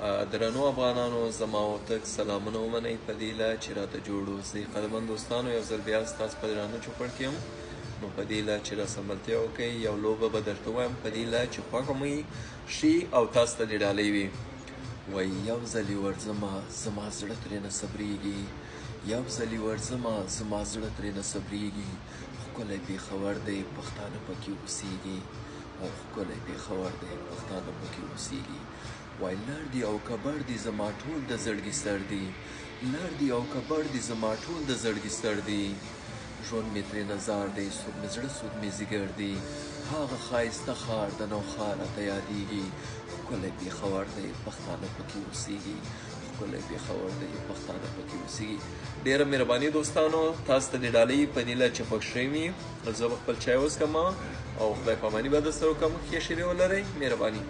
درنو افغانانو زما ورته سلامونه ومنئ په دې هیله چې راته جوړ اوسئ. قدرمن دوستانو، یو ځل بیا ستاسو په درانه چوپړ کې یم، نو په دې هیله چې راسمبلتیا وکئ. یو لوبه به درته ووایم په دې هیله چې خوښه مو شي او تاسو ته دې ډالۍ وي. وایي یو ځلې ورځمه زما زړه ترې نه صبرېږي، یو ځلې ورځمه زما زړه ترې نه صبرېږي. ښکلی پېښور دی پښتانه پکې اوسېږي، او ښکلی پېښور دی پښتانه پکې اوسېږي. وای لړ دی او کبړ دی زما ټول د زړګي سر دی، لړ دی او کبړ دی زما ټول د زړګي سر دی. ژوند مې ترې نظار دی، څوک مې زړه څوک مې ځیګر دی. هغه ښایسته ښار د نوښار راته یادېږي. ښکلی پېښور دی پښتانه پکې اوسېږي، ښکلی پېښور دی پښتانه پکې اوسېږي. ډېره مهرباني دوستانو، تاسو ته د ډالۍ په دې هیله چې خوښ شوي مې. زه به خپل چای وڅښم او خدای پاماني به درسره وکړم. ښې شېبې ولرئ. مهرباني.